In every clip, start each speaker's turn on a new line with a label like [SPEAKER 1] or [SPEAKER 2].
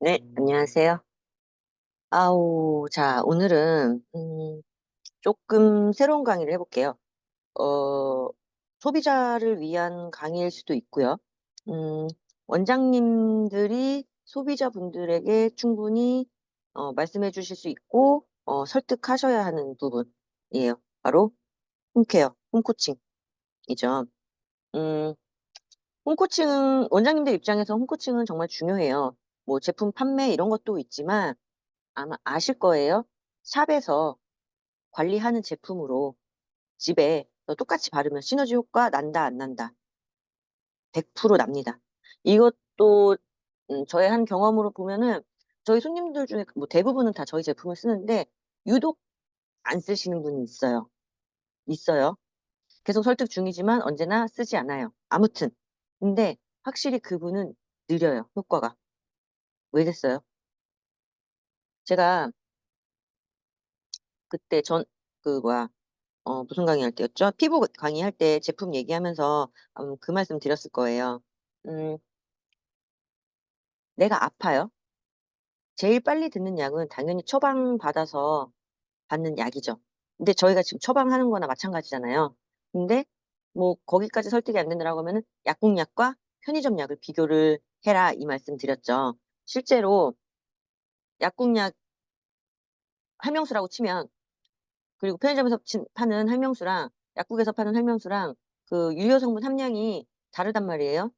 [SPEAKER 1] 네, 안녕하세요. 아우, 자, 오늘은, 조금 새로운 강의를 해볼게요. 어, 소비자를 위한 강의일 수도 있고요. 음, 원장님들이 소비자분들에게 충분히, 말씀해 주실 수 있고, 설득하셔야 하는 부분이에요. 바로 홈케어, 홈코칭이죠. 음, 원장님들 입장에서 홈코칭은 정말 중요해요. 뭐, 제품 판매 이런 것도 있지만, 아마 아실 거예요. 샵에서 관리하는 제품으로 집에 똑같이 바르면 시너지 효과 난다, 안 난다? 100% 납니다. 이것도 저의 한 경험으로 보면은 저희 손님들 중에 뭐 대부분은 다 저희 제품을 쓰는데 유독 안 쓰시는 분이 있어요. 있어요. 계속 설득 중이지만 언제나 쓰지 않아요. 아무튼 근데 확실히 그분은 느려요, 효과가. 왜겠어요? 제가 그때 뭐야, 무슨 강의할 때였죠? 피부 강의할 때 제품 얘기하면서 그 말씀 드렸을 거예요. 음, 내가 아파요. 제일 빨리 듣는 약은 당연히 처방받아서 받는 약이죠. 근데 저희가 지금 처방하는 거나 마찬가지잖아요. 근데 뭐 거기까지 설득이 안 된다라고 하면은 약국약과 편의점 약을 비교를 해라 이 말씀 드렸죠. 실제로 약국약 할명수라고 치면 그리고 편의점에서 파는 할명수랑 약국에서 파는 할명수랑 그 유효 성분 함량이 다르단 말이에요.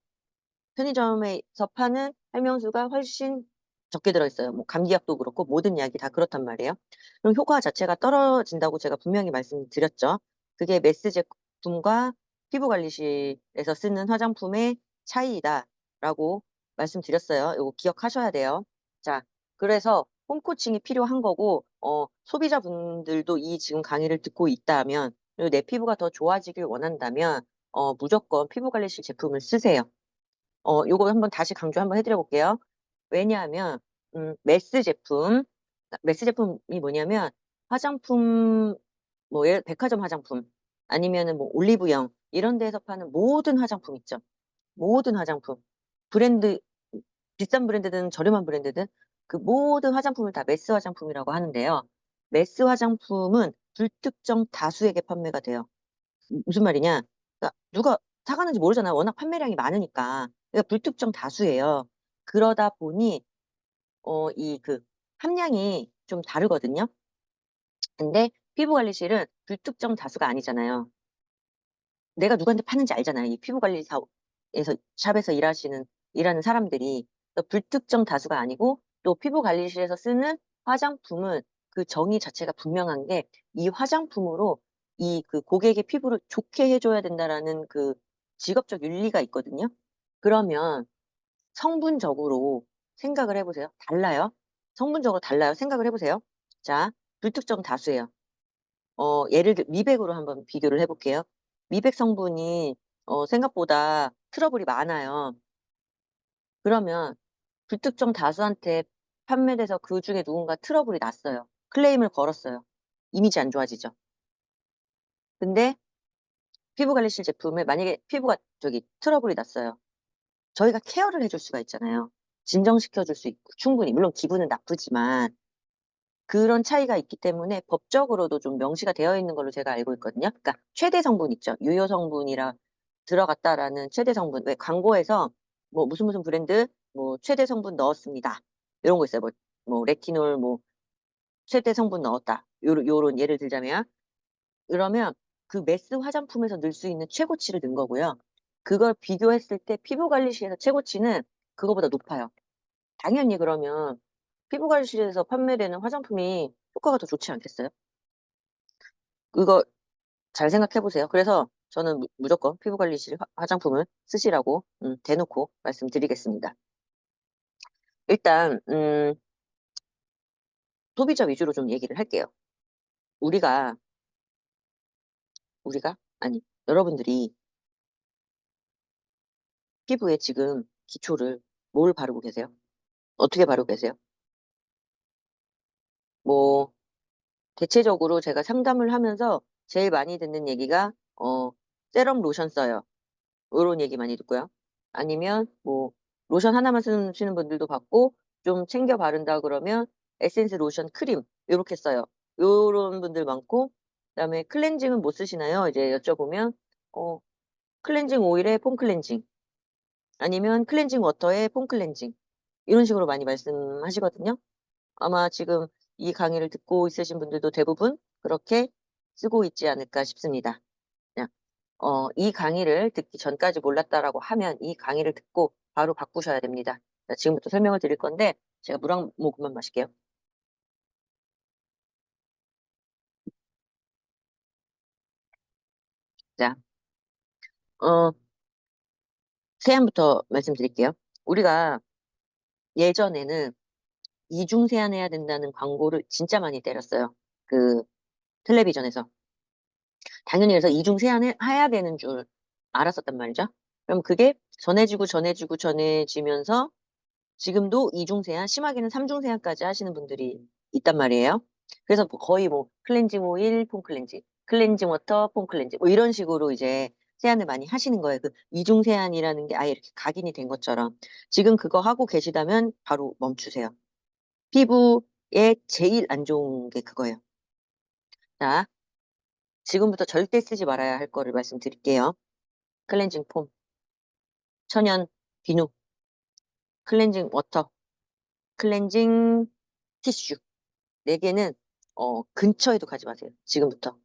[SPEAKER 1] 편의점에서 파는 활명수가 훨씬 적게 들어있어요. 뭐 감기약도 그렇고 모든 약이 다 그렇단 말이에요. 그럼 효과 자체가 떨어진다고 제가 분명히 말씀드렸죠. 그게 메스 제품과 피부관리실에서 쓰는 화장품의 차이다라고 말씀드렸어요. 요거 기억하셔야 돼요. 자, 그래서 홈코칭이 필요한 거고 소비자분들도 이 지금 강의를 듣고 있다면 그리고 내 피부가 더 좋아지길 원한다면 무조건 피부관리실 제품을 쓰세요. 요거 한번 다시 강조 한번 해 드려 볼게요. 왜냐하면 메스 제품이 뭐냐면 화장품 뭐 백화점 화장품 아니면은 뭐 올리브영 이런 데서 파는 모든 화장품 있죠. 모든 화장품. 브랜드 비싼 브랜드든 저렴한 브랜드든 그 모든 화장품을 다 메스 화장품이라고 하는데요. 메스 화장품은 불특정 다수에게 판매가 돼요. 무슨 말이냐? 그러니까 누가 사 가는지 모르잖아요. 워낙 판매량이 많으니까. 그러니까 불특정 다수예요. 그러다 보니 이 함량이 좀 다르거든요. 근데 피부관리실은 불특정 다수가 아니잖아요. 내가 누구한테 파는지 알잖아요. 이 피부관리사에서 샵에서 일하는 사람들이. 불특정 다수가 아니고 또 피부관리실에서 쓰는 화장품은 그 정의 자체가 분명한 게 이 화장품으로 고객의 피부를 좋게 해 줘야 된다라는 그 직업적 윤리가 있거든요. 그러면 성분적으로 생각을 해 보세요. 달라요. 성분적으로 달라요. 생각을 해 보세요. 자, 불특정 다수예요. 예를 들 미백으로 한번 비교를 해 볼게요. 미백 성분이 생각보다 트러블이 많아요. 그러면 불특정 다수한테 판매돼서 그중에 누군가 트러블이 났어요. 클레임을 걸었어요. 이미지 안 좋아지죠. 근데 피부관리실 제품에 만약에 피부가 트러블이 났어요. 저희가 케어를 해줄 수가 있잖아요. 진정시켜 줄 수 있고 충분히. 물론 기분은 나쁘지만 그런 차이가 있기 때문에 법적으로도 좀 명시가 되어 있는 걸로 제가 알고 있거든요. 그러니까 최대 성분 있죠. 유효 성분이라 들어갔다라는 최대 성분. 왜 광고에서 뭐 무슨 무슨 브랜드 뭐 최대 성분 넣었습니다. 이런 거 있어요. 뭐 레티놀 뭐 최대 성분 넣었다. 요런 예를 들자면 그러면 그 메스 화장품에서 넣을 수 있는 최고치를 넣은 거고요. 그걸 비교했을 때 피부관리실에서 최고치는 그거보다 높아요. 당연히 그러면 피부관리실에서 판매되는 화장품이 효과가 더 좋지 않겠어요? 그거 잘 생각해 보세요. 그래서 저는 무조건 피부관리실 화장품을 쓰시라고 대놓고 말씀드리겠습니다. 일단 소비자 위주로 좀 얘기를 할게요. 우리가 아니 여러분들이 피부에 지금 기초를 뭘 바르고 계세요? 어떻게 바르고 계세요? 뭐 대체적으로 제가 상담을 하면서 제일 많이 듣는 얘기가 세럼 로션 써요. 요런 얘기 많이 듣고요. 아니면 뭐 로션 하나만 쓰시는 분들도 봤고 좀 챙겨 바른다 그러면 에센스, 로션, 크림 요렇게 써요. 요런 분들 많고 그다음에 클렌징은 뭐 쓰시나요? 이제 여쭤보면 어 클렌징 오일에 폼 클렌징 아니면 클렌징 워터에 폼 클렌징 이런 식으로 많이 말씀하시거든요. 아마 지금 이 강의를 듣고 있으신 분들도 대부분 그렇게 쓰고 있지 않을까 싶습니다. 그냥 이 강의를 듣기 전까지 몰랐다라고 하면 이 강의를 듣고 바로 바꾸셔야 됩니다. 자 지금부터 설명을 드릴 건데 제가 물 한 모금만 마실게요. 자 어 세안부터 말씀드릴게요. 우리가 예전에는 이중 세안해야 된다는 광고를 진짜 많이 때렸어요, 그 텔레비전에서. 당연히 그래서 이중 세안을 해야 되는 줄 알았었단 말이죠. 그럼 그게 전해지고, 전해지고, 전해지면서 지금도 이중 세안 심하게는 삼중 세안까지 하시는 분들이 있단 말이에요. 그래서 뭐 거의 뭐 클렌징 오일, 폼 클렌징, 클렌징 워터, 폼 클렌징 뭐 이런 식으로 이제 세안을 많이 하시는 거예요. 그 이중 세안이라는 게 아예 이렇게 각인이 된 것처럼. 지금 그거 하고 계시다면 바로 멈추세요. 피부에 제일 안 좋은 게 그거예요. 자 지금부터 절대 쓰지 말아야 할 거를 말씀드릴게요. 클렌징 폼, 천연 비누, 클렌징 워터, 클렌징 티슈 4 개는 근처에도 가지 마세요, 지금부터.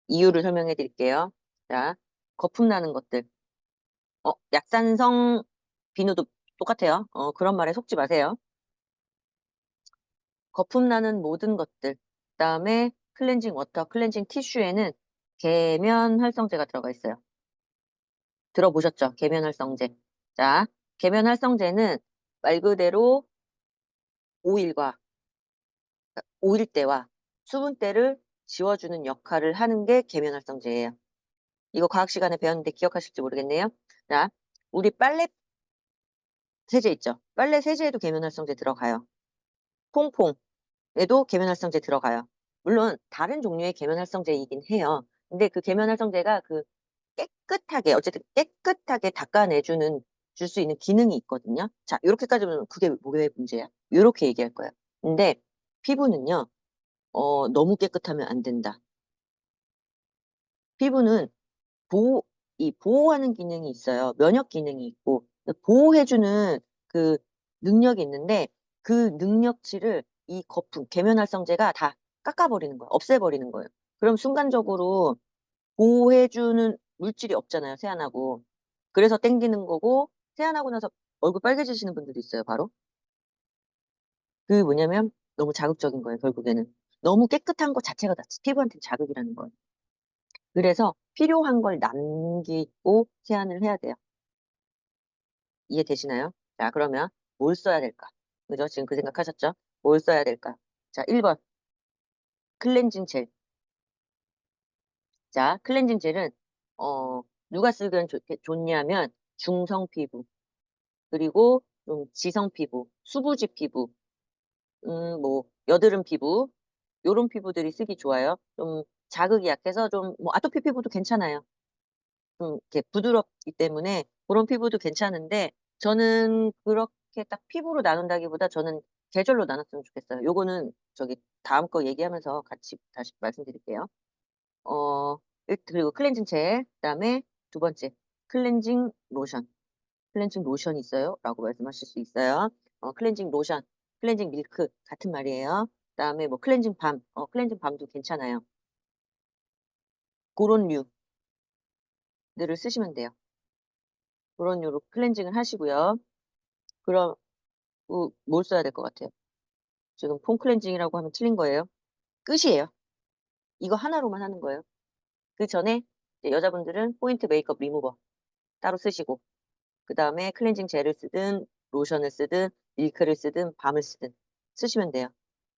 [SPEAKER 1] 이유를 설명해 드릴게요. 자 거품 나는 것들 약산성 비누도 똑같아요. 그런 말에 속지 마세요. 거품 나는 모든 것들 그다음에 클렌징 워터, 클렌징 티슈에는 계면 활성제가 들어가 있어요. 들어보셨죠? 계면 활성제. 자 계면 활성제는 말 그대로 오일과 오일대와 수분대를 지워주는 역할을 하는 게 계면 활성제예요. 이거 과학 시간에 배웠는데 기억하실지 모르겠네요. 자 우리 빨래 세제 있죠? 빨래 세제에도 계면 활성제 들어가요. 퐁퐁에도 계면 활성제 들어가요. 물론 다른 종류의 계면 활성제이긴 해요. 근데 그 계면 활성제가 그 깨끗하게 어쨌든 깨끗하게 닦아내 주는 줄 수 있는 기능이 있거든요. 자 요렇게까지는 그게 왜 문제야? 요렇게 얘기할 거예요. 근데 피부는요. 너무 깨끗하면 안 된다. 피부는 보호 보호하는 기능이 있어요. 면역 기능이 있고 그 보호해 주는 그 능력이 있는데 그 능력치를 이 거품 계면 활성제가 다 깎아 버리는 거예요. 없애 버리는 거예요. 그럼 순간적으로 보호해 주는 물질이 없잖아요, 세안하고. 그래서 땡기는 거고 세안하고 나서 얼굴 빨개지시는 분들도 있어요, 바로. 그게 뭐냐면 너무 자극적인 거예요, 결국에는. 너무 깨끗한 것 자체가 다 피부한테는 자극이라는 거예요. 그래서 필요한 걸 남기고 세안을 해야 돼요. 이해되시나요? 자 그러면 뭘 써야 될까? 그죠? 지금 그 생각하셨죠? 뭘 써야 될까? 자 1번 클렌징 젤. 자 클렌징 젤은 누가 쓰면 좋냐면 중성 피부 그리고 좀 지성 피부, 수부지 피부 뭐 여드름 피부 요런 피부들이 쓰기 좋아요. 좀 자극이 약해서 좀 뭐 아토피 피부도 괜찮아요. 좀 이렇게 부드럽기 때문에 고런 피부도 괜찮은데 저는 그렇게 딱 피부로 나눈다기보다 저는 계절로 나눴으면 좋겠어요. 요거는 저기 다음 거 얘기하면서 같이 다시 말씀드릴게요. 어 그리고 클렌징 젤 그다음에 두 번째 클렌징 로션. "클렌징 로션이 있어요?"라고 말씀하실 수 있어요. 클렌징 로션, 클렌징 밀크 같은 말이에요. 그다음에 뭐 클렌징 밤 클렌징 밤도 괜찮아요. 고런 류들을 쓰시면 돼요. 고런 류로 클렌징을 하시고요. 그럼 뭘 써야 될 것 같아요? 지금 폼 클렌징이라고 하면 틀린 거예요. 끝이에요. 이거 하나로만 하는 거예요. 그전에 이제 여자분들은 포인트 메이크업 리무버 따로 쓰시고 그다음에 클렌징 젤을 쓰든 로션을 쓰든 밀크를 쓰든 밤을 쓰든 쓰시면 돼요.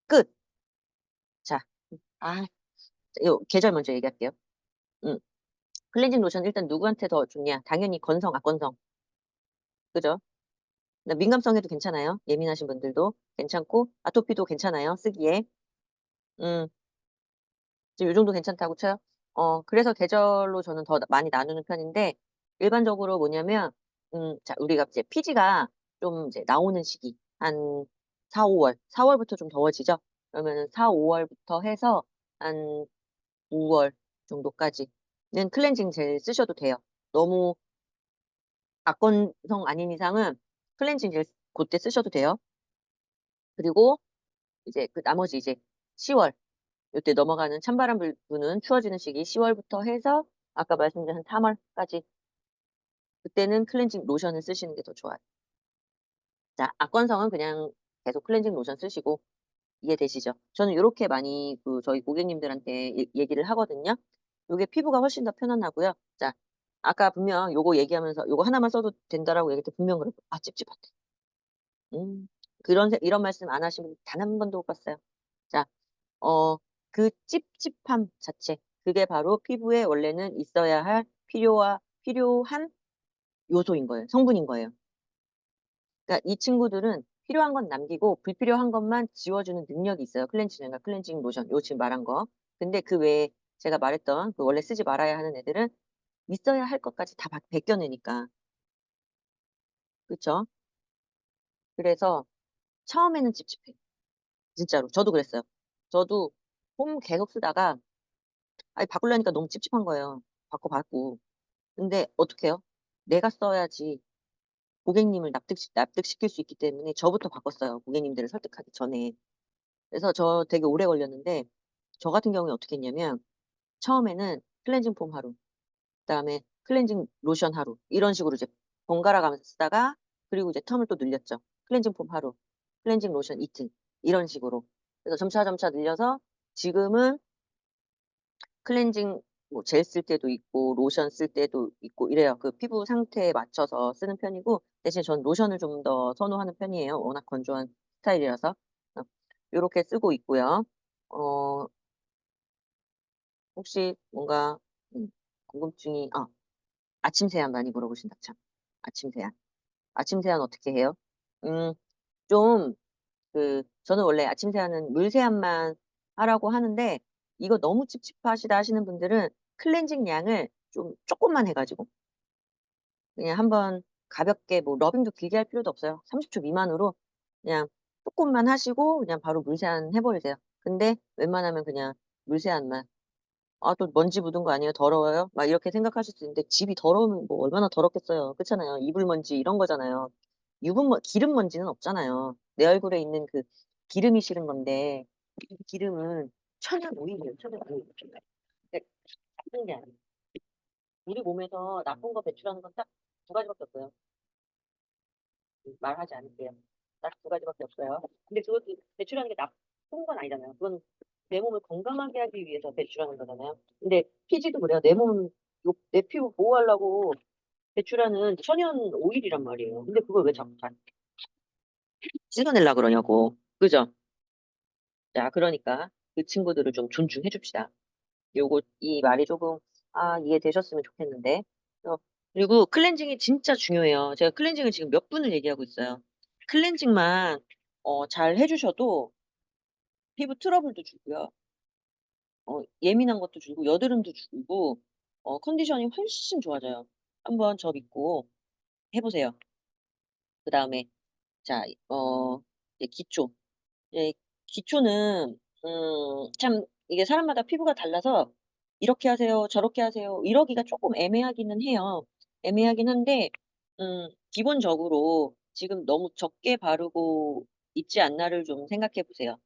[SPEAKER 1] 끝. 자 아 요 계절 먼저 얘기할게요. 음. 클렌징 로션 일단 누구한테 더 좋냐? 당연히 건성, 악건성. 그죠? 그다음 민감성에도 괜찮아요. 예민하신 분들도 괜찮고 아토피도 괜찮아요, 쓰기에. 음. 지금 요 정도 괜찮다고 쳐요. 그래서 계절로 저는 더 많이 나누는 편인데 일반적으로 뭐냐면 자 우리가 이제 피지가 좀 이제 나오는 시기 한 4-5 월. 4 월부터 좀 더워지죠? 그러면은 4-5 월부터 해서 한 5월 정도까지는 클렌징 젤 쓰셔도 돼요. 너무 악건성 아닌 이상은 클렌징 젤 고때 쓰셔도 돼요. 그리고 이제 그 나머지 이제 10 월 요때 넘어가는 찬바람 부는 추워지는 시기 10 월부터 해서 아까 말씀드린 한 3 월까지 그때는 클렌징 로션을 쓰시는 게 더 좋아요. 자, 악건성은 그냥 계속 클렌징 로션 쓰시고 이해되시죠? 저는 요렇게 많이 저희 고객님들한테 얘기를 하거든요. 요게 피부가 훨씬 더 편안하고요. 자, 아까 분명 요거 얘기하면서 "요거 하나만 써도 된다."라고 얘기할 때 분명 그랬고 "아 찝찝하대." 음. 이런 말씀 안 하신 분 단 한 번도 못 봤어요. 자, 어 그 찝찝함 자체 그게 바로 피부에 원래는 있어야 할 필요한 요소인 거예요. 성분인 거예요. 그러니까 이 친구들은 필요한 건 남기고 불필요한 것만 지워주는 능력이 있어요. 클렌징이나 클렌징 로션 요 지금 말한 거. 근데 그 외에 제가 말했던 그 원래 쓰지 말아야 하는 애들은 있어야 할 것까지 다 벗겨내니까. 그쵸? 그래서 처음에는 찝찝해요. 진짜로. 저도 그랬어요. 저도 폼 계속 쓰다가 아니 바꾸려니까 너무 찝찝한 거예요. 바꿔. 근데 어떡해요? 내가 써야지 고객님을 납득시킬 수 있기 때문에 저부터 바꿨어요, 고객님들을 설득하기 전에. 그래서 저 되게 오래 걸렸는데 저 같은 경우에 어떻게 했냐면 처음에는 클렌징 폼 하루 그다음에 클렌징 로션 하루 이런 식으로 이제 번갈아 가면서 쓰다가 그리고 이제 텀을 또 늘렸죠. 클렌징 폼 하루, 클렌징 로션 이틀 이런 식으로. 그래서 점차 늘려서 지금은 클렌징 뭐 젤 쓸 때도 있고 로션 쓸 때도 있고 이래요. 그 피부 상태에 맞춰서 쓰는 편이고 대신 전 로션을 좀 더 선호하는 편이에요. 워낙 건조한 스타일이라서. 어 요렇게 쓰고 있고요. 어 혹시 뭔가 궁금증이 아침 세안 많이 물어보신다 참. 아침 세안. 아침 세안 어떻게 해요? 음 좀 저는 원래 아침 세안은 물 세안만 하라고 하는데 이거 너무 찝찝하시다 하시는 분들은 클렌징 양을 좀 쪼끔만 해 가지고 그냥 한번 가볍게 뭐 러빙도 길게 할 필요도 없어요. 30초 미만으로 그냥 쪼끔만 하시고 그냥 바로 물 세안 해 버리세요. 근데 웬만하면 그냥 물 세안만 '아 또 먼지 묻은 거 아니에요? 더러워요?' 막 이렇게 생각하실 수 있는데 집이 더러우면 뭐 얼마나 더럽겠어요. 그렇잖아요. 이불 먼지 이런 거잖아요. 기름 먼지는 없잖아요. 내 얼굴에 있는 그 기름이 싫은 건데 이 기름은 천연 오일이에요, 천연 오일. 그러니까 나쁜 게 아니에요. 우리 몸에서 나쁜 거 배출하는 건 딱 두 가지밖에 없어요. 말하지 않을게요. 딱 두 가지밖에 없어요. 근데 그것도 배출하는 게 나쁜 건 아니잖아요. 그건 내 몸을 건강하게 하기 위해서 배출하는 거잖아요. 근데 피지도 그래요. 내 피부 보호하려고 배출하는 천연 오일이란 말이에요. 근데 그걸 왜 자꾸 다 찍어내려 그러냐고. 그죠? 자, 그러니까 그 친구들을 좀 존중해 줍시다. 이 말이 조금 이해되셨으면 좋겠는데. 어 그리고 클렌징이 진짜 중요해요. 제가 클렌징을 지금 몇 분을 얘기하고 있어요. 클렌징만 잘 해 주셔도 피부 트러블도 줄고요. 예민한 것도 줄고 여드름도 줄고 컨디션이 훨씬 좋아져요. 한번 저 믿고 해 보세요. 그다음에 자 이제 기초. 예 기초는 참 이게 사람마다 피부가 달라서 "이렇게 하세요. 저렇게 하세요." 이러기가 쪼끔 애매하기는 해요. 애매하긴 한데 기본적으로 지금 너무 적게 바르고 있지 않나를 좀 생각해 보세요.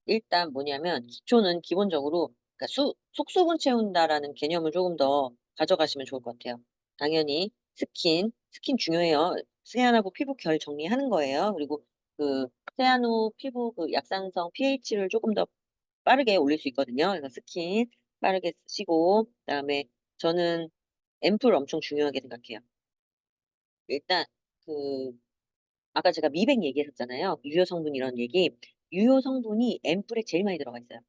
[SPEAKER 1] 일단 뭐냐면 기초는 기본적으로 그러니까 속수분 채운다라는 개념을 조금 더 가져가시면 좋을 것 같아요. 당연히 스킨 중요해요. 세안하고 피부 결 정리하는 거예요. 그리고 그 세안 후 피부 그 약산성 pH를 조금 더 빠르게 올릴 수 있거든요. 그래서 스킨 빠르게 쓰시고 그다음에 저는 앰플 엄청 중요하게 생각해요. 일단 그 아까 제가 미백 얘기했었잖아요. 유효 성분 이런 얘기. 유효 성분이 앰플에 제일 많이 들어가 있어요.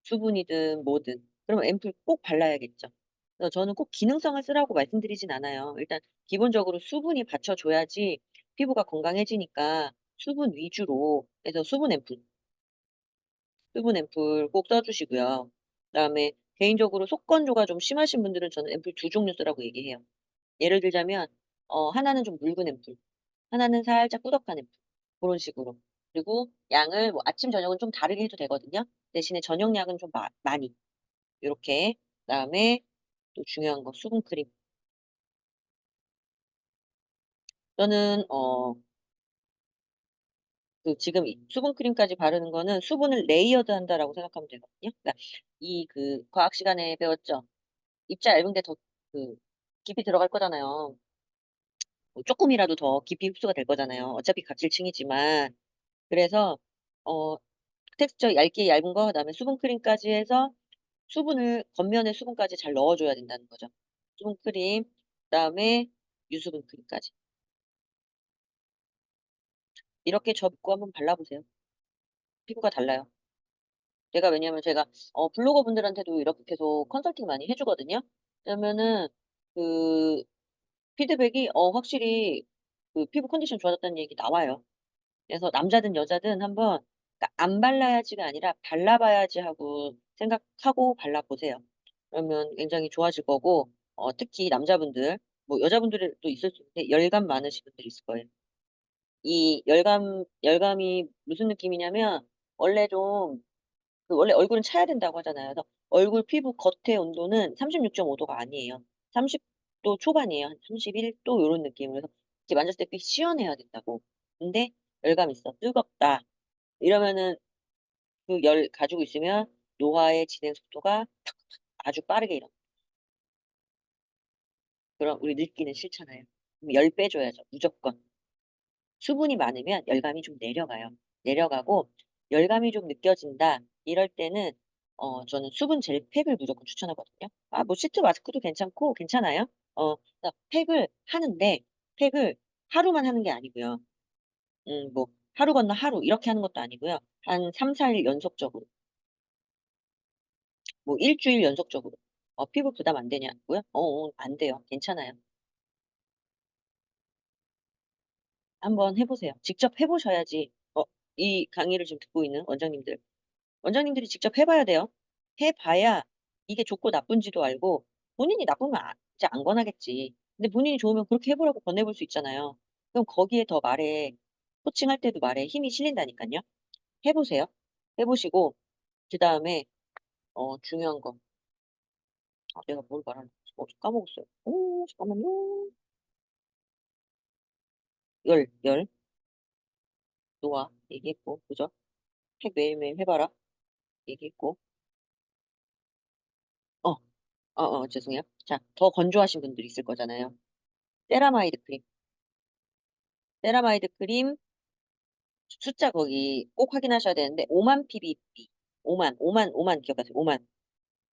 [SPEAKER 1] 수분이든 뭐든. 그러면 앰플 꼭 발라야겠죠. 그래서 저는 꼭 기능성을 쓰라고 말씀드리진 않아요. 일단 기본적으로 수분이 받쳐줘야지 피부가 건강해지니까 수분 위주로 해서 수분 앰플 꼭 써 주시고요. 그다음에 개인적으로 속건조가 좀 심하신 분들은 저는 앰플 두 종류 쓰라고 얘기해요. 예를 들자면 하나는 좀 묽은 앰플, 하나는 살짝 꾸덕한 앰플. 고런 식으로. 그리고 양을 뭐 아침 저녁은 좀 다르게 해도 되거든요. 대신에 저녁량은 좀 많이 요렇게. 그다음에 또 중요한 거 수분 크림. 저는 지금 이 수분 크림까지 바르는 거는 '수분을 레이어드 한다.'라고 생각하면 되거든요. 그러니까 과학 시간에 배웠죠. 입자 얇은데 더 그 깊이 들어갈 거잖아요. 뭐 쪼끔이라도 더 깊이 흡수가 될 거잖아요. 어차피 각질층이지만. 그래서 어 텍스처 얇게 얇은 거 그다음에 수분 크림까지 해서 수분을 겉면에 수분까지 잘 넣어 줘야 된다는 거죠. 수분 크림 그다음에 유수분 크림까지. 이렇게 접고 한번 발라 보세요. 피부가 달라요. 왜냐면 제가 블로거분들한테도 이렇게 계속 컨설팅 많이 해 주거든요. 그러면은 그 피드백이 확실히 피부 컨디션 좋아졌다는 얘기 나와요. 그래서 남자든 여자든 한번 그러니까 '안 발라야지.'가 아니라 '발라 봐야지.' 하고 생각하고 발라 보세요. 그러면 굉장히 좋아질 거고 특히 남자분들 뭐 여자분들도 있을 수 있는데 열감 많으신 분들이 있을 거예요. 이 열감이 무슨 느낌이냐면 원래 좀 원래 얼굴은 차야 된다고 하잖아요. 그래서 얼굴 피부 겉의 온도는 36.5 도가 아니에요. 30도 초반이에요. 한 31도 요런 느낌으로 해서 이렇게 만졌을 때 꽤 시원해야 된다고. 근데 열감 있어. 뜨겁다. 이러면은 그 열 가지고 있으면 노화의 진행 속도가 아주 빠르게 그럼 우리 늙기는 싫잖아요. 그럼 열 빼줘야죠 무조건. 수분이 많으면 열감이 좀 내려가요. 내려가고 열감이 좀 느껴진다 이럴 때는 저는 수분 젤팩을 무조건 추천하거든요. 뭐 시트 마스크도 괜찮고 괜찮아요. 그래서 팩을 하루만 하는 게 아니고요. 뭐 하루 건너 하루 이렇게 하는 것도 아니고요. 한 3-4일 연속적으로 뭐 일 주일 연속적으로. 피부 부담 안 되냐고요? 안 돼요. 괜찮아요. 한번 해 보세요. 직접 해 보셔야지 이 강의를 지금 듣고 있는 원장님들이 직접 해 봐야 돼요. 해 봐야 이게 좋고 나쁜지도 알고 본인이 나쁘면 이제 안 권하겠지. 근데 본인이 좋으면 그렇게 해 보라고 권해 볼 수 있잖아요. 그럼 거기에 더 말에 코칭할 때도 말에 힘이 실린다니깐요. 해 보세요. 해 보시고 그다음에 중요한 거 내가 뭘 말하려고 했지? 까먹었어요. 잠깐만요. 열, 노화 얘기했고 그죠? 책 매일매일 해 봐라 얘기했고 어 죄송해요. 자 더 건조하신 분들이 있을 거잖아요. 세라마이드 크림. 세라마이드 크림 숫자 거기 꼭 확인하셔야 되는데 5만 ppb 5만 기억하세요. 5만.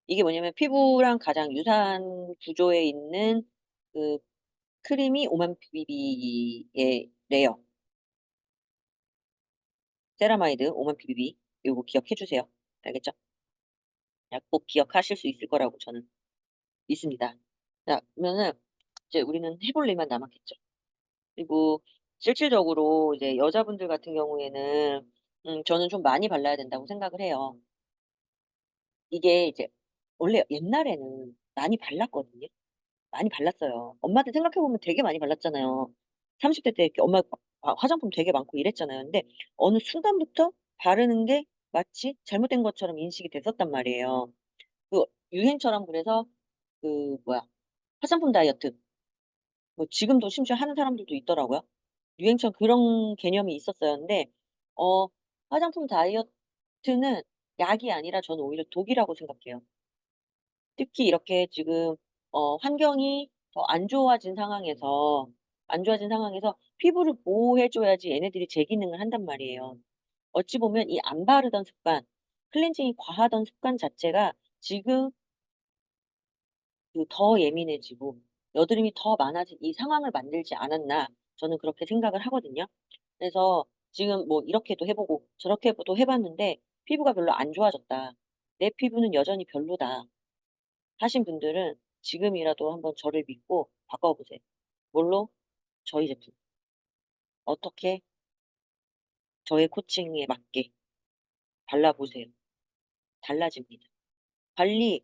[SPEAKER 1] 이게 뭐냐면 피부랑 가장 유사한 구조에 있는 그 크림이 5만 ppb의 래요. 세라마이드 5만 ppb 요거 기억해 주세요. 알겠죠? 꼭 기억하실 수 있을 거라고 저는 믿습니다. 자 그러면은 이제 우리는 해볼 일만 남았겠죠. 그리고 실질적으로 이제 여자분들 같은 경우에는 저는 좀 많이 발라야 된다고 생각을 해요. 이게 이제 원래 옛날에는 많이 발랐거든요. 많이 발랐어요. 엄마들 생각해 보면 되게 많이 발랐잖아요. 30대 때 이렇게 엄마 화장품 되게 많고 이랬잖아요. 근데 어느 순간부터 바르는 게 마치 잘못된 것처럼 인식이 됐었단 말이에요. 그 유행처럼 그래서 뭐야 화장품 다이어트 지금도 심지어 하는 사람들도 있더라고요. 유행처럼 그런 개념이 있었어요. 근데 어 화장품 다이어트는 약이 아니라 저는 오히려 독이라고 생각해요. 특히 이렇게 지금 환경이 더 안 좋아진 상황에서 피부를 보호해 줘야지 얘네들이 제 기능을 한단 말이에요. 어찌 보면 이 안 바르던 습관, 클렌징이 과하던 습관 자체가 지금 더 예민해지고 여드름이 더 많아진 이 상황을 만들지 않았나 저는 그렇게 생각을 하거든요. 그래서 지금 뭐 이렇게도 해 보고 저렇게도 해 봤는데 피부가 별로 안 좋아졌다. '내 피부는 여전히 별로다.' 하신 분들은 지금이라도 한번 저를 믿고 바꿔 보세요. 뭘로? 저희 제품. 어떻게? 저의 코칭에 맞게 발라 보세요. 달라집니다. 관리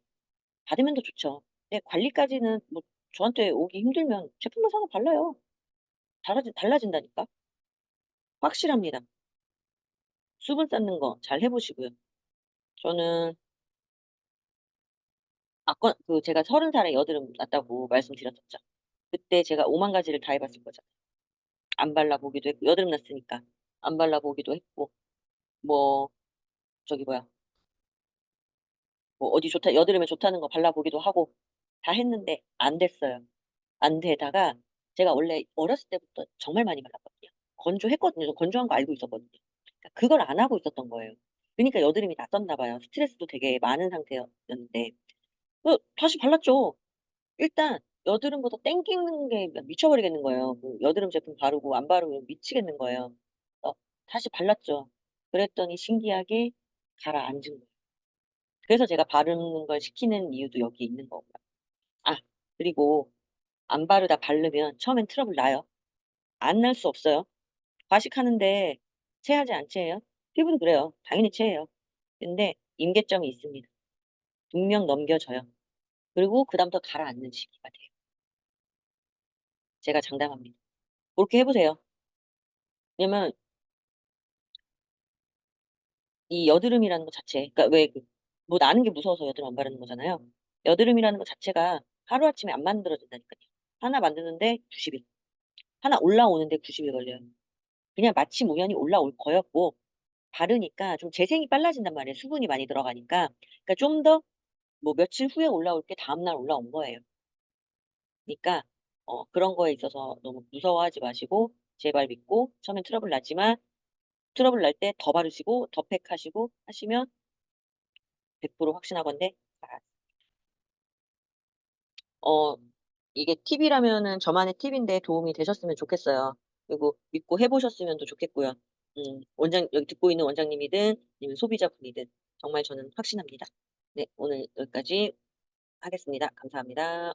[SPEAKER 1] 받으면 더 좋죠. 네 관리까지는 뭐 저한테 오기 힘들면 제품만 사서 발라요. 달라진다니까. 확실합니다. 수분 쌓는 거 잘 해 보시고요. 저는 아까 제가 30 살에 여드름 났다고 말씀드렸었죠. 그때 제가 오만 가지를 다 해 봤을 거잖아요. 안 발라 보기도 했고 여드름 났으니까 안 발라 보기도 했고 뭐 저기 뭐야 뭐 어디 좋다 여드름에 좋다는 거 발라 보기도 하고 다 했는데 안 됐어요. 안 되다가 제가 원래 어렸을 때부터 정말 많이 발랐거든요. 건조했거든요. 저 건조한 거 알고 있었거든요. 그러니까 그걸 안 하고 있었던 거예요. 그니까 여드름이 났었나 봐요. 스트레스도 되게 많은 상태였는데 다시 발랐죠. 일단 여드름보다 땡기는 게 막 미쳐버리겠는 거예요. 여드름 제품 바르고 안 바르면 미치겠는 거예요. 다시 발랐죠. 그랬더니 신기하게 가라앉은 거예요. 그래서 제가 바르는 걸 시키는 이유도 여기에 있는 거고요. 아 그리고 안 바르다 바르면 처음엔 트러블 나요. 안 날 수 없어요. 과식하는데 체하지 않체해요? 피부도 그래요. 당연히 체해요. 근데 임계점이 있습니다. 분명 넘겨져요. 그리고 그다음부터 가라앉는 시기가 돼요. 제가 장담합니다. 고렇게 해 보세요. 왜냐면 이 여드름이라는 거 자체 그러니까 왜 뭐 나는 게 무서워서 여드름 안 바르는 거잖아요. 여드름이라는 거 자체가 하루아침에 안 만들어진다니까요. 하나 만드는데 90 일, 하나 올라오는데 90일 걸려요. 그냥 마치 우연히 올라올 거였고 바르니까 좀 재생이 빨라진단 말이에요, 수분이 많이 들어가니까. 그러니까 좀 더 뭐 며칠 후에 올라올 게 다음날 올라온 거예요. 그니까 그런 거에 있어서 너무 무서워하지 마시고 제발 믿고 처음엔 트러블 나지만 트러블 날 때 더 바르시고 더 팩하시고 하시면 100% 확신하건대 잘 이게 팁이라면은 저만의 팁인데 도움이 되셨으면 좋겠어요. 그리고 믿고 해 보셨으면 더 좋겠고요. 원장 여기 듣고 있는 원장님이든 아니면 소비자분이든 정말 저는 확신합니다. 네 오늘 여기까지 하겠습니다. 감사합니다.